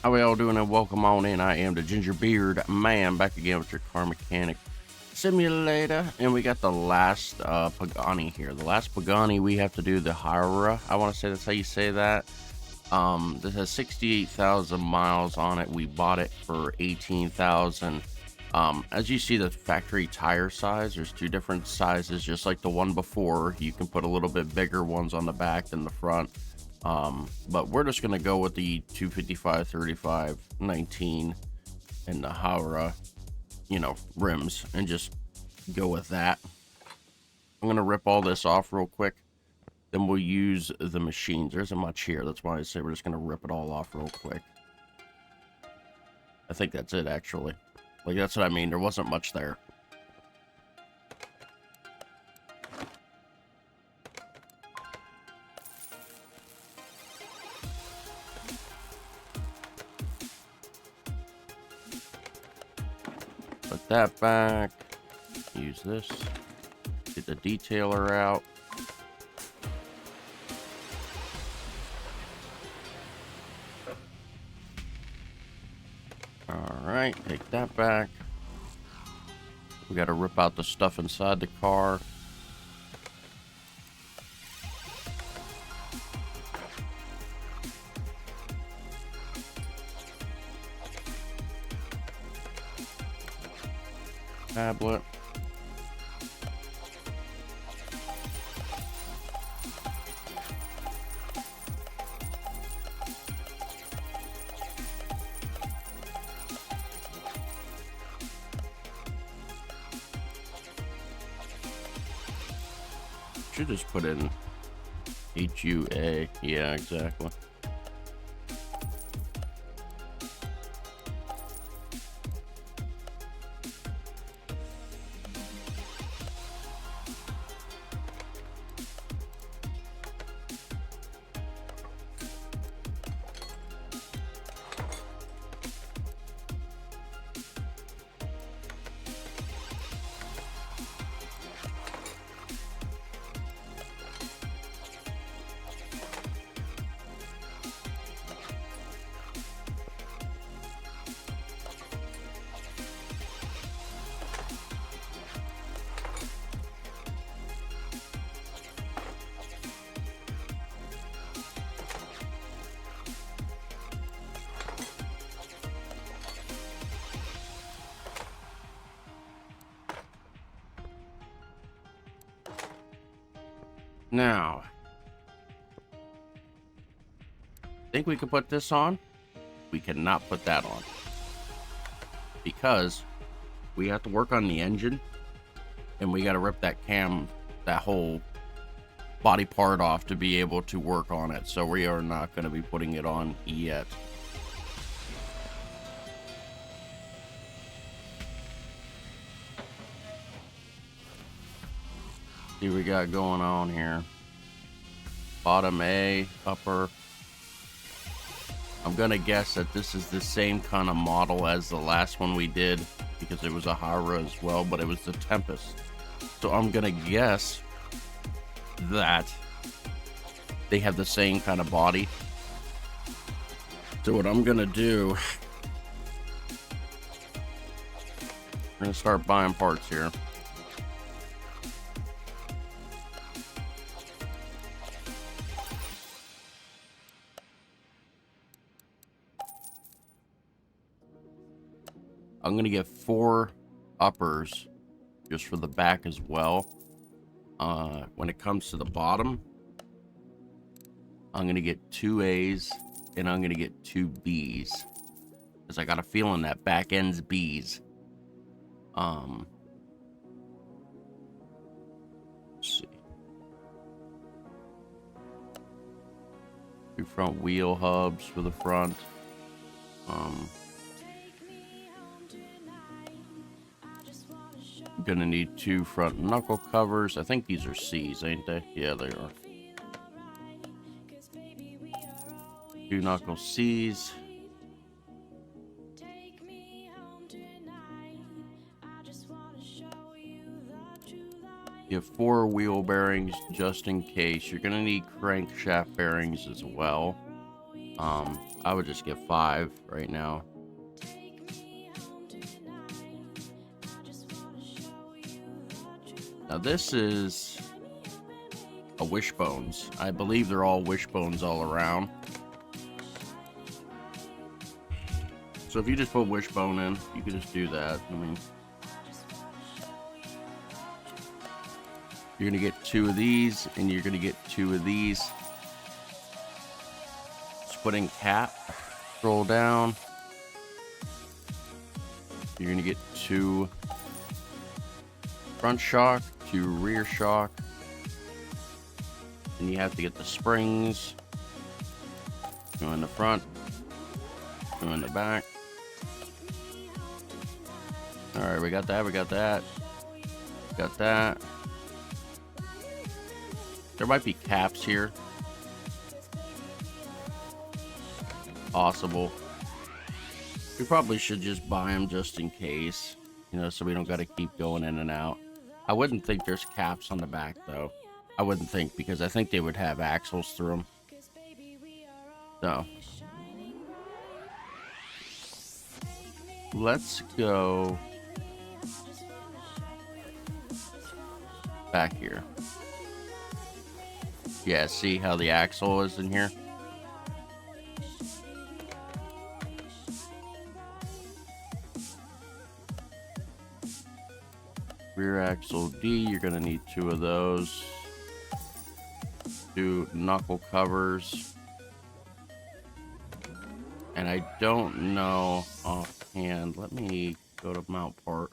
How we all doing, and welcome on in. I am the Gingerbeerdman, back again with your car mechanic simulator, and we got the last Pagani here. The last Pagani we have to do, the Huayra. I want to say that's how you say that. This has 68,000 miles on it. We bought it for 18,000. As you see, the factory tire size, there's two different sizes, just like the one before. You can put a little bit bigger ones on the back than the front. But we're just gonna go with the 255 35 19 and the Huayra, rims, and just go with that. I'm gonna rip all this off real quick, then we'll use the machines. There isn't much here, that's why I say we're just gonna rip it all off real quick. I think that's it, actually. Like, that's what I mean, there wasn't much there. Put that back. Use this. Get the detailer out. Alright, take that back. We gotta rip out the stuff inside the car. Tablet. Should just put in HUA. Yeah, exactly. Now, think we could put this on? We cannot put that on, because we have to work on the engine, and we got to rip that cam, that whole body part off to be able to work on it. So we are not going to be putting it on yet. See what we got going on here. Bottom A, upper. I'm gonna guess that this is the same kind of model as the last one we did, because it was a Huayra as well, but it was the Tempest. So I'm gonna guess that they have the same kind of body. So what I'm gonna do, we're gonna start buying parts here. I'm gonna get 4 uppers just for the back as well. When it comes to the bottom, I'm gonna get 2 A's and I'm gonna get 2 B's, because I got a feeling that back end's B's. Let's see. 2 front wheel hubs for the front. I'm gonna need 2 front knuckle covers. I think these are C's, ain't they? Yeah, they are. 2 knuckle C's. You have 4 wheel bearings just in case. You're gonna need crankshaft bearings as well. I would just get 5 right now. Now this is a wishbones. I believe they're all wishbones all around. So if you just put wishbone in, you can just do that. I mean, you're gonna get 2 of these, and you're gonna get 2 of these. Splitting cap. Scroll down. You're gonna get 2 front shock, 2 rear shock. And you have to get the springs. 2 in the front, 2 in the back. Alright, we got that, we got that. Got that. There might be caps here. Possible. We probably should just buy them just in case, you know, so we don't got to keep going in and out. I wouldn't think there's caps on the back though. I wouldn't think, because I think they would have axles through them. So let's go back here. Yeah, see how the axle is in here? Rear axle D, you're gonna need 2 of those. 2 knuckle covers. And I don't know offhand. Let me go to mount part.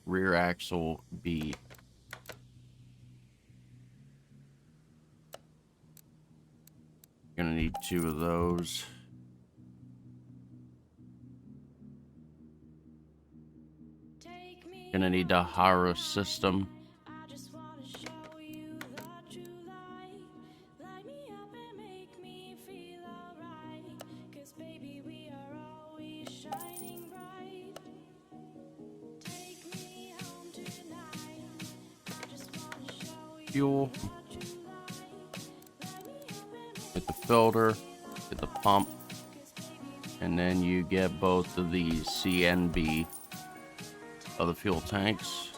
Rear axle B. Gonna need 2 of those. Gonna need the Huayra system. Fuel. Get the filter, get the pump, and then you get both of these CNB of the fuel tanks.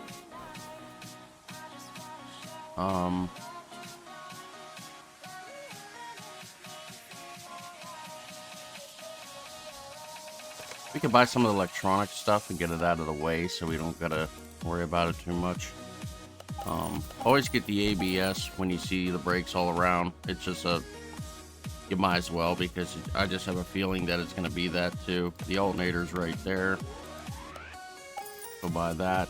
We can buy some of the electronic stuff and get it out of the way so we don't gotta worry about it too much. Always get the ABS when you see the brakes all around. It's just you might as well, because I just have a feeling that it's gonna be that too. The alternator's right there. Go buy that.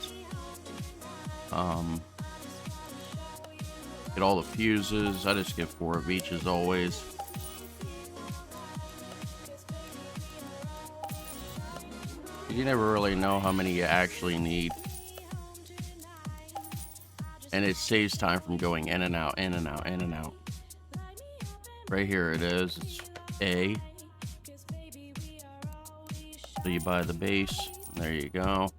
Get all the fuses. I just get 4 of each as always. You never really know how many you actually need. And it saves time from going in and out, in and out, in and out. Right here it is. It's A. So you buy the base. There you go.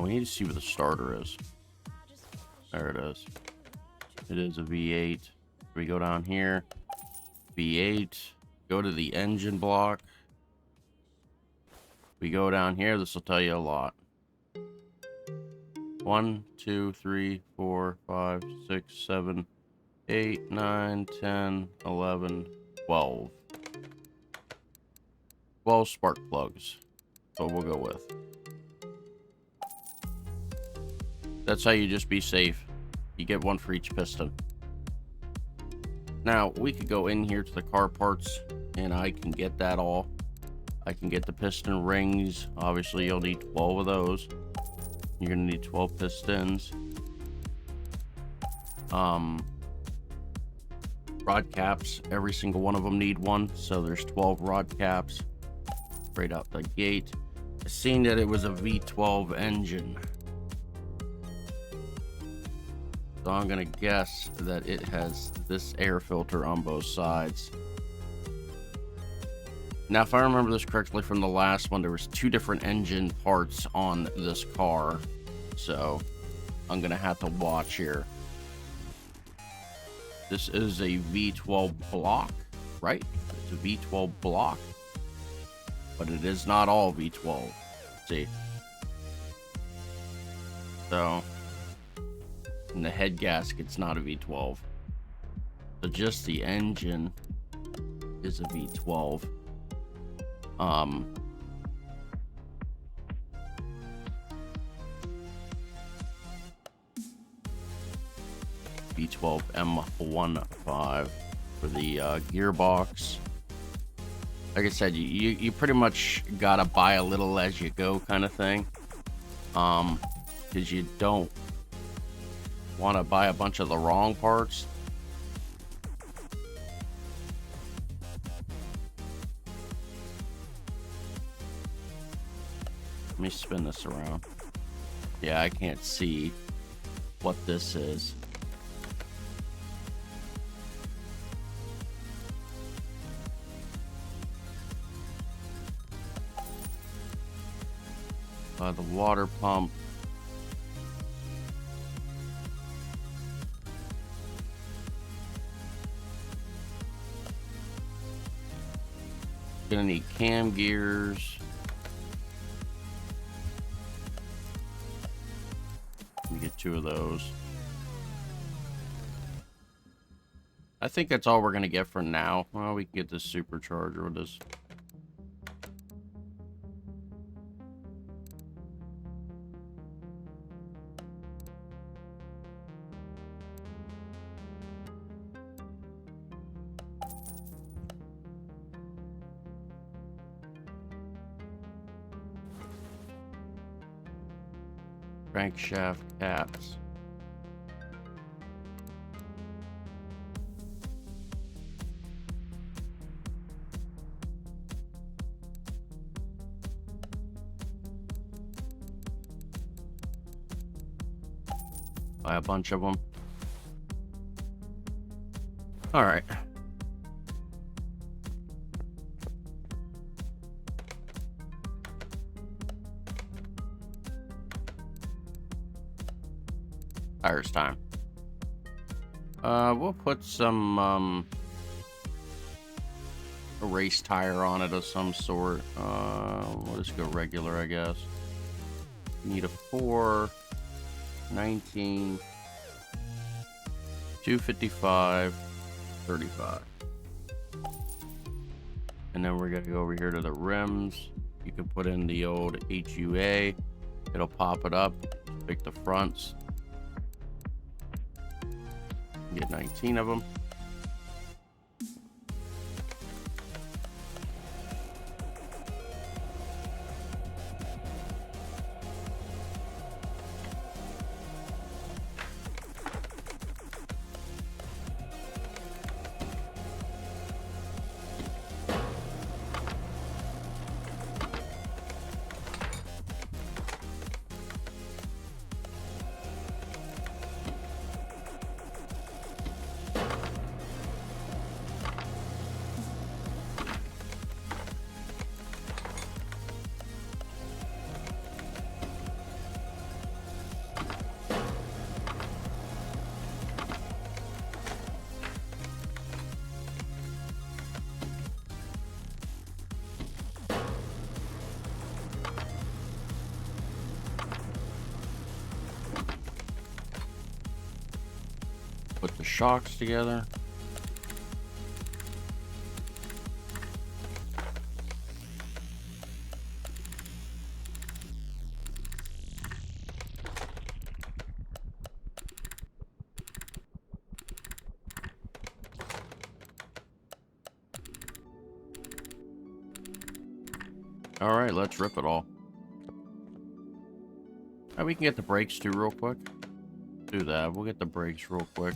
We need to see what the starter is. There it is. It is a V8. We go down here. V8. Go to the engine block. We go down here. This will tell you a lot. 1, 2, 3, 4, 5, 6, 7, 8, 9, 10, 11, 12. 12 spark plugs. So we'll go with. That's how you just be safe. You get 1 for each piston. Now, we could go in here to the car parts, and I can get that all. I can get the piston rings. Obviously, you'll need 12 of those. You're gonna need 12 pistons. Rod caps, every single one of them need 1, so there's 12 rod caps right out the gate. I seen that it was a V12 engine, so I'm gonna guess that it has this air filter on both sides. Now, if I remember this correctly from the last one, there was 2 different engine parts on this car, so I'm gonna have to watch here. This is a V12 block, right? It's a V12 block, but it is not all V12. See? So, and the head gasket's not a V12. So just the engine is a V12. V12 M15 for the gearbox. Like I said, you pretty much gotta buy a little as you go kind of thing. Because you don't want to buy a bunch of the wrong parts. Let me spin this around. Yeah, I can't see what this is. The water pump. Gonna need cam gears. Let me get 2 of those. I think that's all we're gonna get for now. Well, we can get this supercharger with this. Crankshaft caps. Buy a bunch of them. All right. Tires time. We'll put some a race tire on it of some sort. We'll just go regular, I guess. Need a 4, 19, 255, 35. And then we're gonna go over here to the rims. You can put in the old HUA. It'll pop it up. Pick the fronts. Get 19 of them. Put the shocks together. All right, let's rip it all. We can get the brakes too real quick. Do that. We'll get the brakes real quick.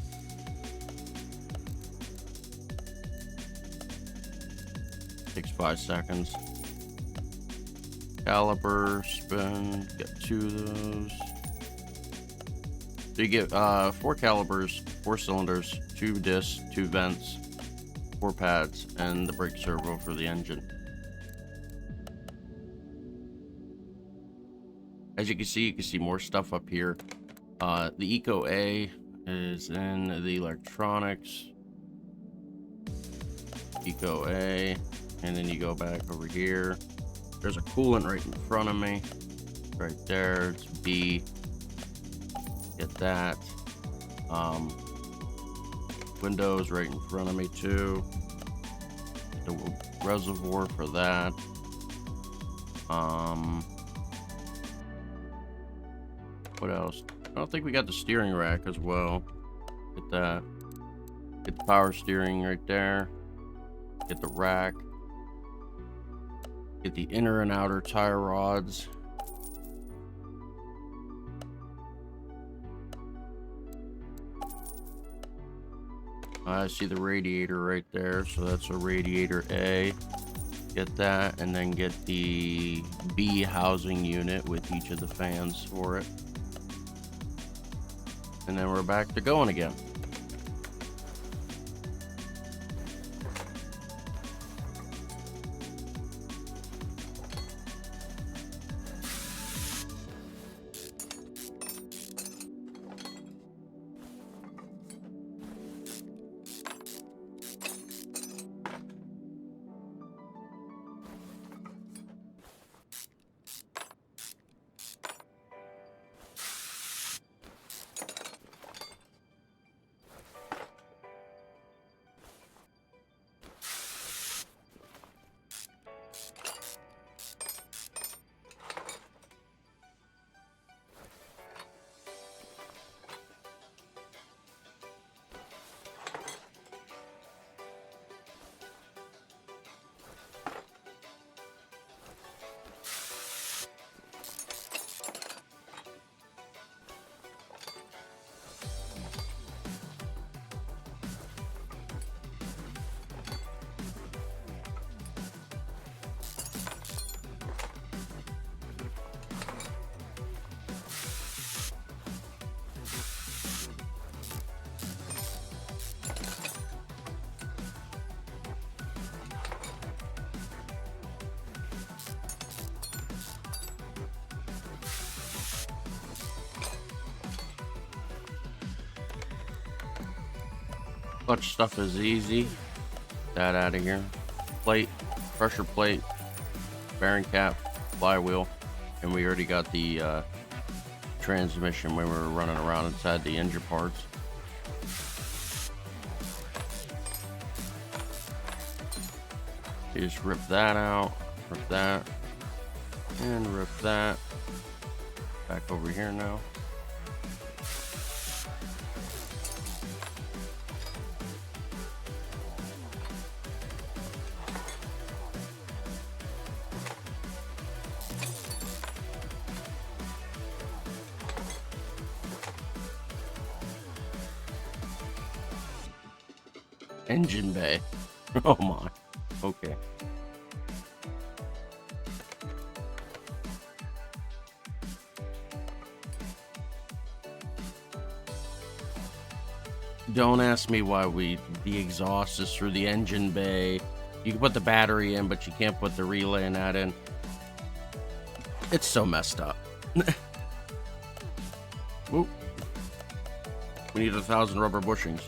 Takes 5 seconds. Caliper, spin, get 2 of those. So you get 4 calipers, 4 cylinders, 2 discs, 2 vents, 4 pads, and the brake servo for the engine. As you can see more stuff up here. The Eco A is in the electronics. Eco A, and then you go back over here. There's a coolant right in front of me. Right there, it's B. Get that. Windows right in front of me too. The reservoir for that. What else? I don't think we got the steering rack as well. Get that. Get the power steering right there. Get the rack. Get the inner and outer tire rods. I see the radiator right there, so that's a radiator A. Get that, and then get the B housing unit with each of the fans for it. And then we're back to going again. Clutch stuff is easy. That out of here. Plate, pressure plate, bearing cap, flywheel, and we already got the transmission when we were running around inside the engine parts. You just rip that out, rip that, and rip that. Back over here now. Engine bay. Oh my. Okay. Don't ask me why the exhaust is through the engine bay. You can put the battery in, but you can't put the relay and that in. It's so messed up. Oop. We need 1,000 rubber bushings.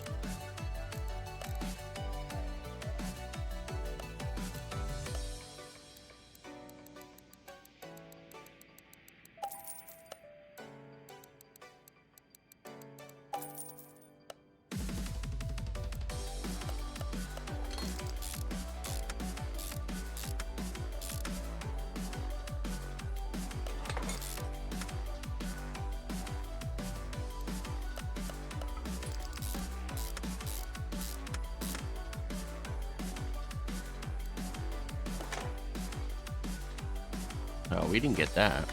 Oh, we didn't get that.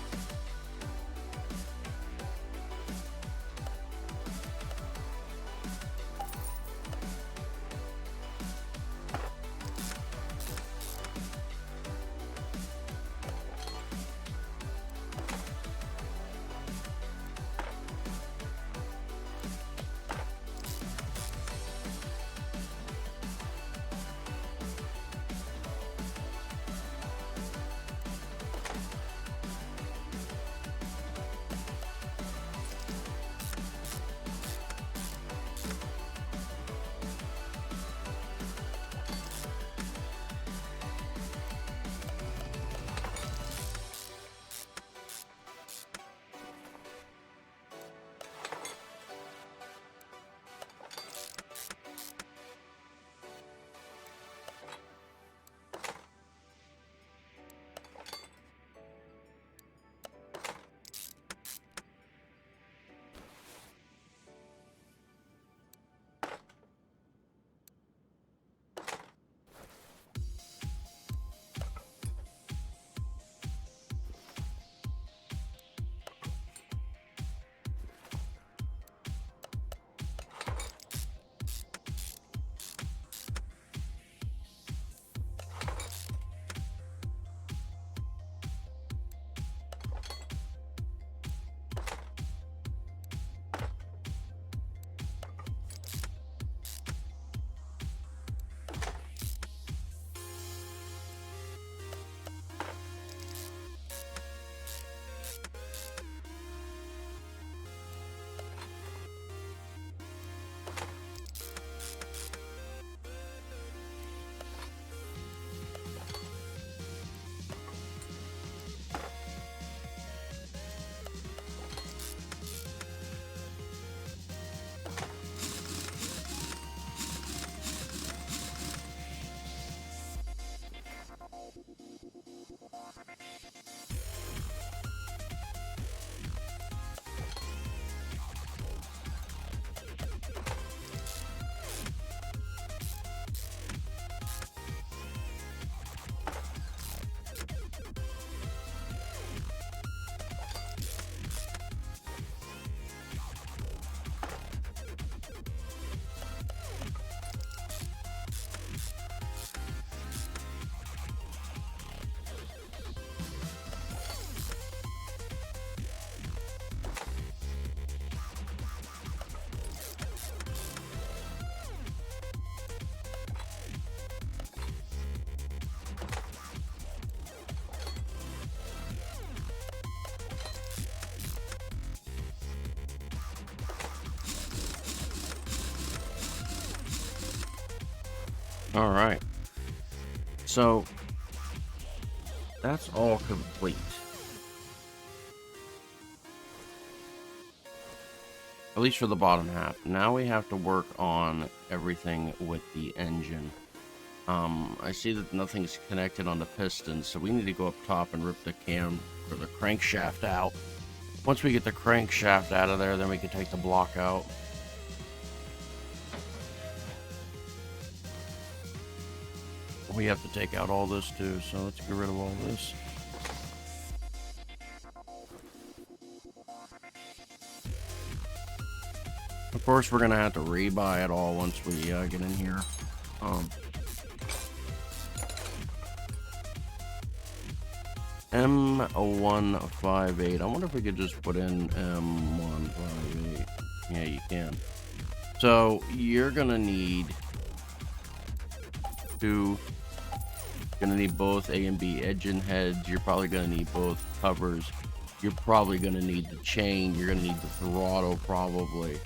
All right. So that's all complete. At least for the bottom half. Now we have to work on everything with the engine. I see that nothing's connected on the pistons, so we need to go up top and rip the cam or the crankshaft out. Once we get the crankshaft out of there, then we can take the block out. We have to take out all this too, so let's get rid of all this. Of course, we're gonna have to rebuy it all once we get in here. M158. I wonder if we could just put in M158. Yeah, you can. So you're gonna need both A and B engine heads. You're probably gonna need both covers. You're probably gonna need the chain. You're gonna need the throttle probably.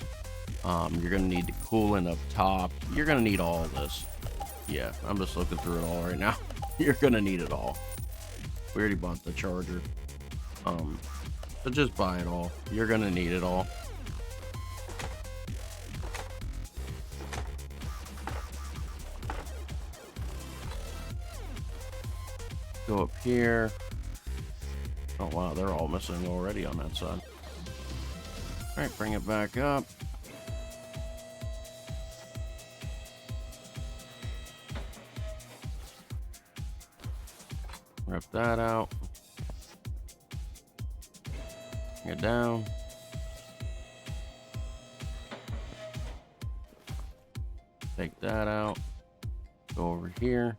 You're gonna need the coolant up top. You're gonna need all of this. Yeah, I'm just looking through it all right now. You're gonna need it all. We already bought the charger. So just buy it all. You're gonna need it all. Go up here. Oh wow, they're all missing already on that side. Alright, bring it back up. Rip that out. Bring it down. Take that out. Go over here.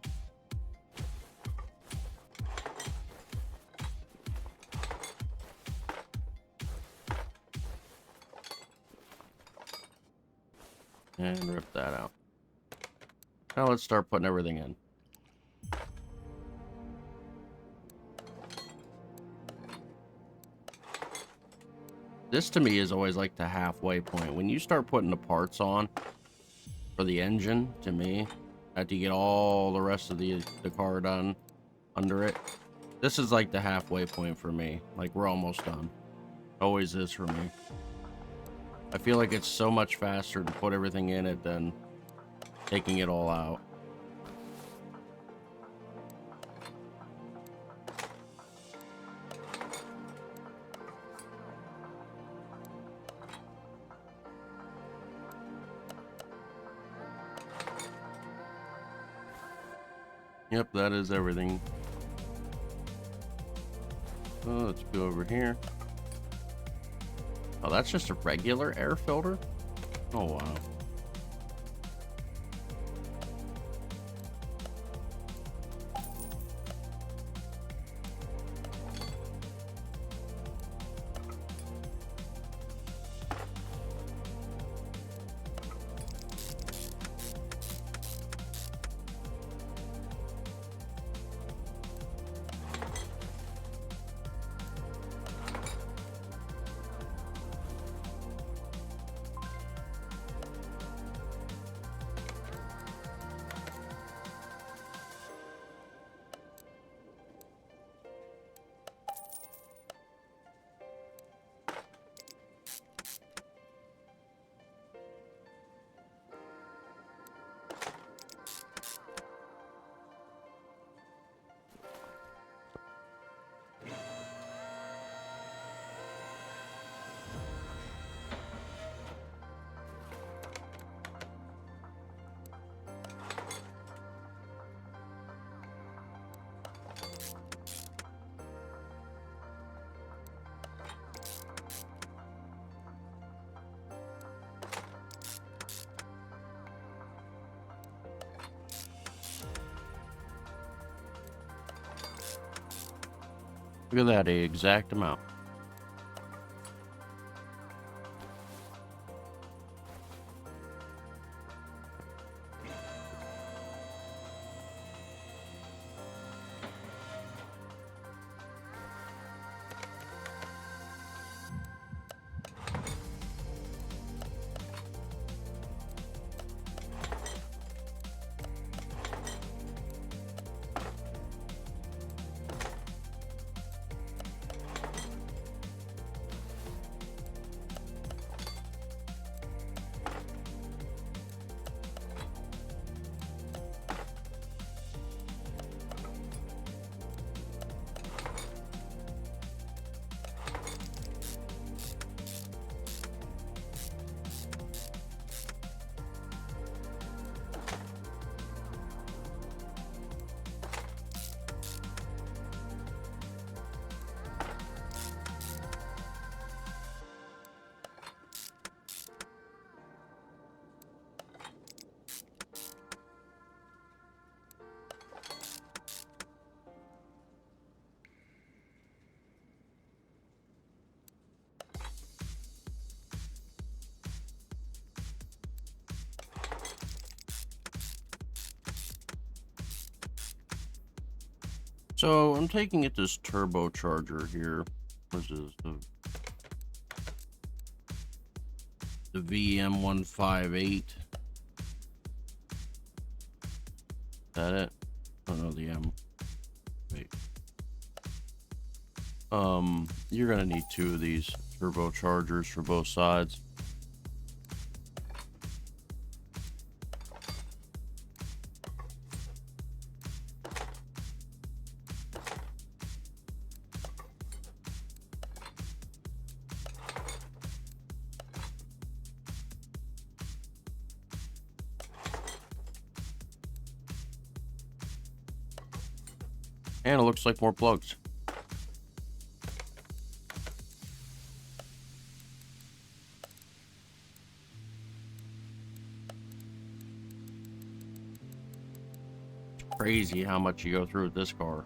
And rip that out. Now let's start putting everything in. This to me is always like the halfway point. When you start putting the parts on for the engine, to me, after you get all the rest of the car done under it, this is like the halfway point for me. Like we're almost done. Always is for me. I feel like it's so much faster to put everything in it than taking it all out. Yep, that is everything. So let's go over here. Oh, that's just a regular air filter? Oh, wow. Look at that, the exact amount. So I'm taking it this turbocharger here. What is the VM158? Is that it? Oh no, the M. Wait. You're gonna need 2 of these turbochargers for both sides. And it looks like more plugs. It's crazy how much you go through with this car.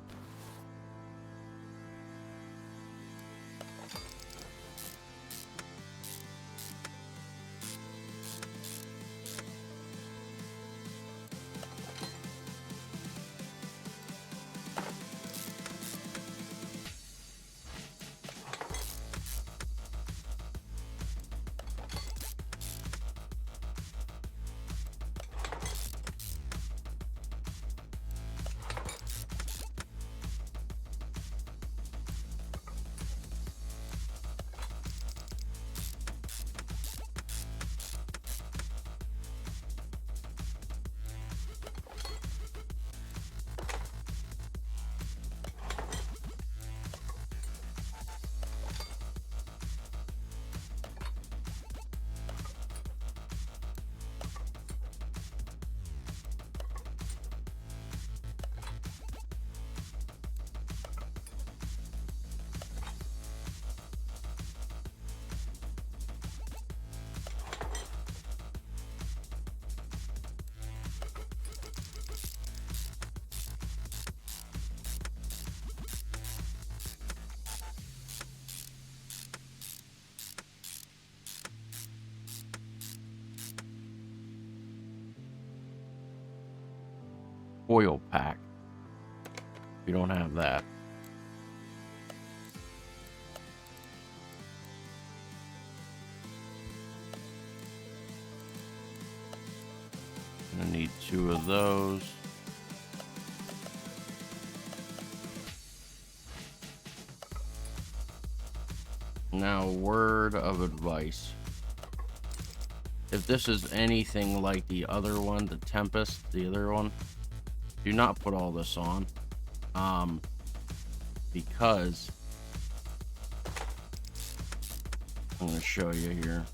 Oil pack. You don't have that. Gonna need 2 of those. Now, word of advice. If this is anything like the other one, the Tempest, the other one, do not put all this on. Because I'm going to show you here.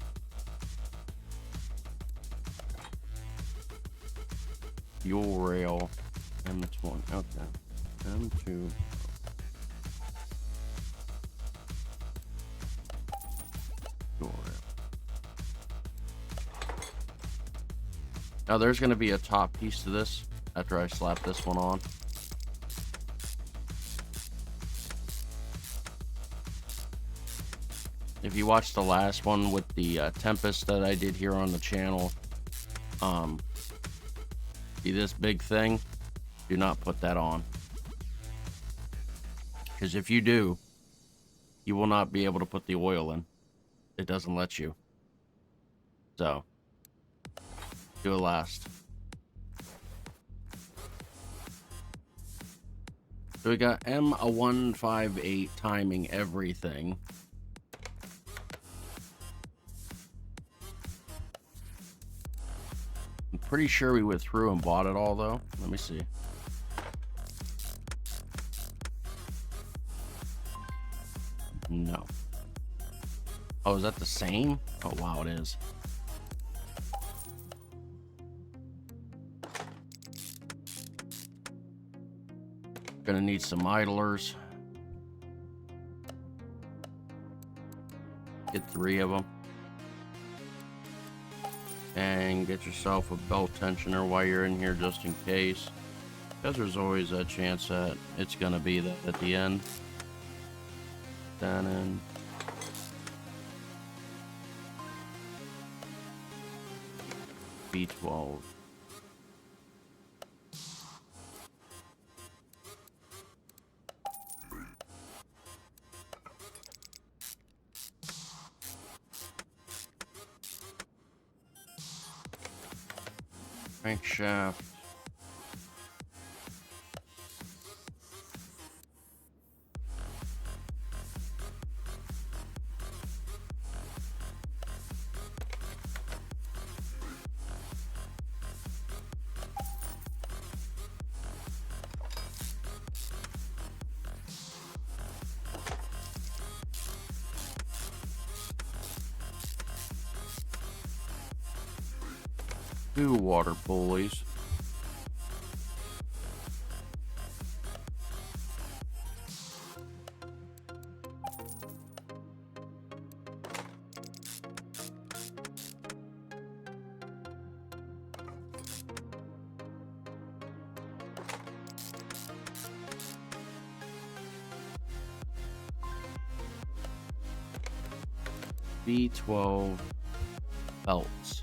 Fuel rail M1. Okay. M2. Fuel rail. Now there's going to be a top piece to this after I slap this one on. If you watched the last one with the Tempest that I did here on the channel, see this big thing? Do not put that on. Because if you do, you will not be able to put the oil in. It doesn't let you. So, do it last. So we got M158 timing everything. I'm pretty sure we went through and bought it all though. Let me see. No. Oh, is that the same? Oh, wow, it is. Gonna need some idlers. Get 3 of them. And get yourself a belt tensioner while you're in here just in case. Because there's always a chance that it's gonna be that at the end. Then in. B12. Crankshaft. Two water pulleys. B12 belts.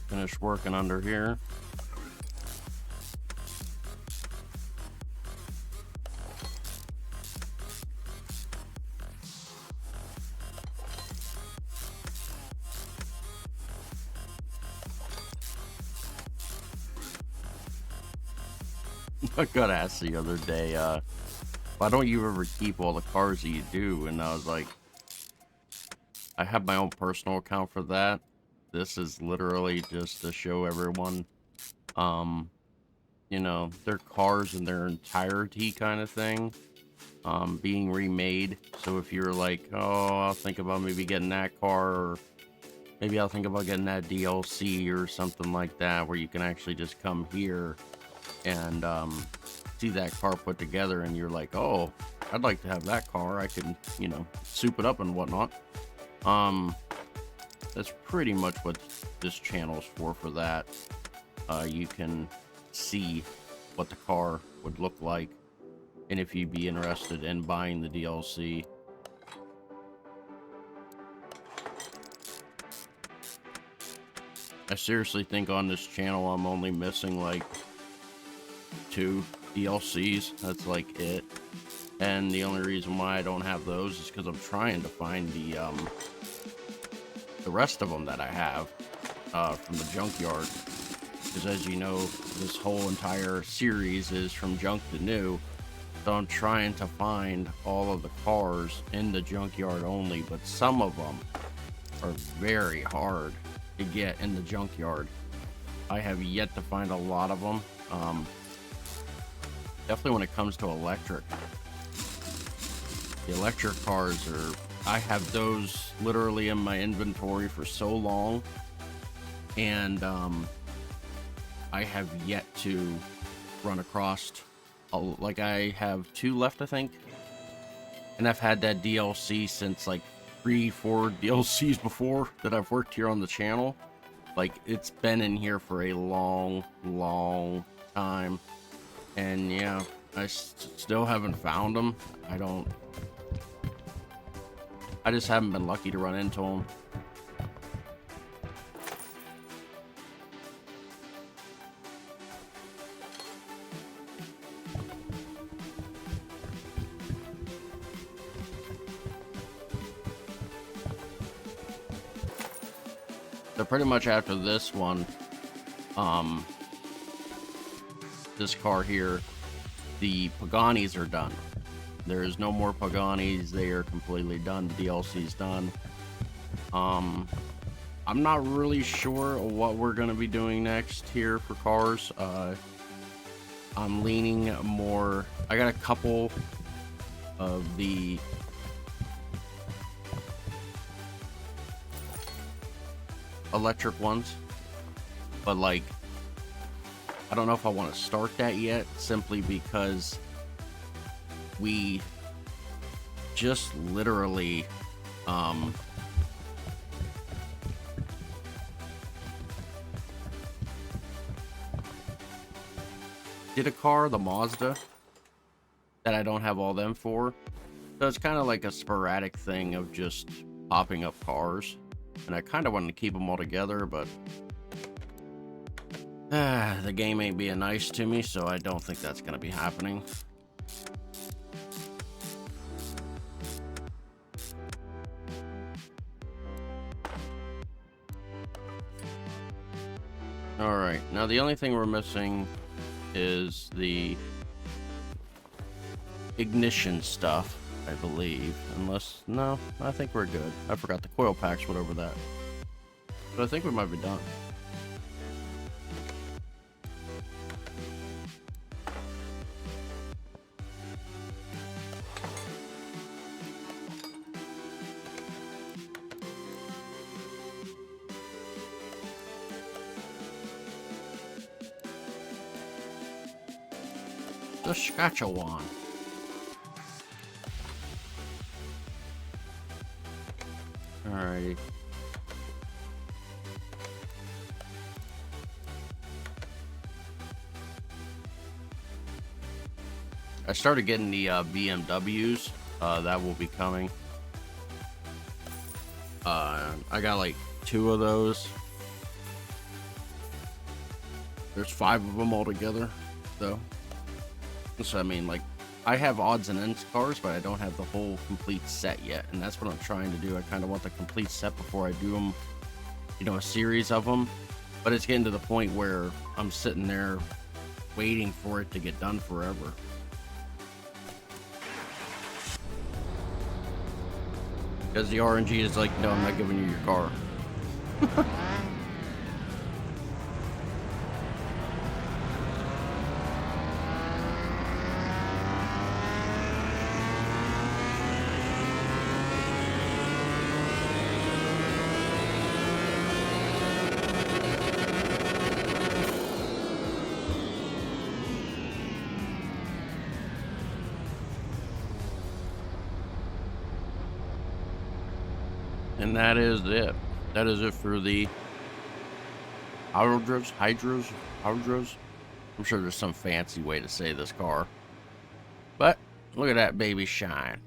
Finished working under here. I got asked the other day, why don't you ever keep all the cars that you do? And I was like, I have my own personal account for that. This is literally just to show everyone, you know, their cars in their entirety kind of thing, being remade. So if you're like, oh, I'll think about maybe getting that car, or maybe I'll think about getting that DLC or something like that, where you can actually just come here and see that car put together, and you're like, oh, I'd like to have that car. I can, you know, soup it up and whatnot. That's pretty much what this channel's for that. You can see what the car would look like, and if you'd be interested in buying the DLC. I seriously think on this channel I'm only missing like 2 DLCs. That's like it. And the only reason why I don't have those is because I'm trying to find the rest of them that I have from the junkyard. Because as you know, this whole entire series is from junk to new. So I'm trying to find all of the cars in the junkyard only, but some of them are very hard to get in the junkyard. I have yet to find a lot of them. Definitely when it comes to electric. The electric cars are, I have those literally in my inventory for so long, and I have yet to run across, like I have 2 left, I think, and I've had that DLC since like 3-4 DLCs before that I've worked here on the channel. Like, it's been in here for a long time, and yeah, I still haven't found them. I just haven't been lucky to run into them. So pretty much after this one, this car here, the Paganis are done. There is no more Paganis. They are completely done. The DLC's done. I'm not really sure what we're going to be doing next here for cars. I'm leaning more. I got a couple of the electric ones, but like, I don't know if I want to start that yet, simply because we just literally did a car, the Mazda, that I don't have all them for. So it's kind of like a sporadic thing of just popping up cars. And I kind of wanted to keep them all together, but the game ain't being nice to me, so I don't think that's going to be happening. Alright, now the only thing we're missing is the ignition stuff, I believe. Unless, no, I think we're good. I forgot the coil packs went over that. But I think we might be done. Saskatchewan. Alrighty. I started getting the BMWs. That will be coming. I got like 2 of those. There's 5 of them all together, though. So I mean, like, I have odds and ends cars, but I don't have the whole complete set yet, and that's what I'm trying to do. I kind of want the complete set before I do them, you know, a series of them. But it's getting to the point where I'm sitting there waiting for it to get done forever. Because the RNG is like, no, I'm not giving you your car. And that is it. That is it for the hydros. I'm sure there's some fancy way to say this car. But look at that baby shine.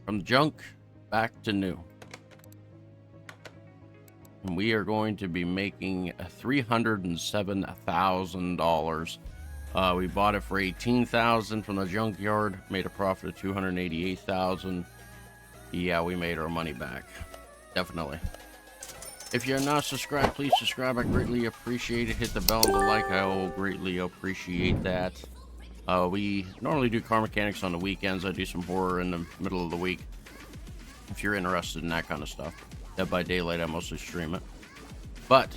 From junk back to new. And we are going to be making $307,000. We bought it for $18,000 from the junkyard, made a profit of $288,000. Yeah, we made our money back. Definitely. If you're not subscribed, please subscribe. I greatly appreciate it. Hit the bell and the like. I will greatly appreciate that. We normally do car mechanics on the weekends. I do some horror in the middle of the week. If you're interested in that kind of stuff. Dead by Daylight, I mostly stream it. But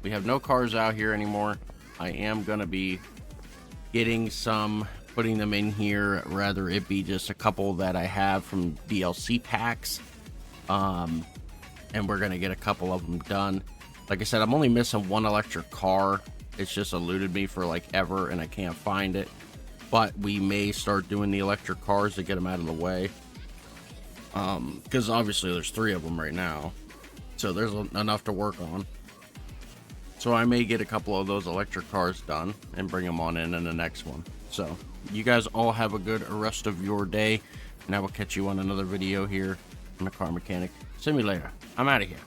we have no cars out here anymore. I am going to be getting some, putting them in here, rather it be just a couple that I have from DLC packs, and we're gonna get a couple of them done. Like I said, I'm only missing one electric car. It's just eluded me for like ever, and I can't find it. But we may start doing the electric cars to get them out of the way, because obviously there's 3 of them right now, so there's enough to work on. So I may get a couple of those electric cars done and bring them on in the next one. So you guys all have a good rest of your day, and I will catch you on another video here on the Car Mechanic Simulator. I'm out of here.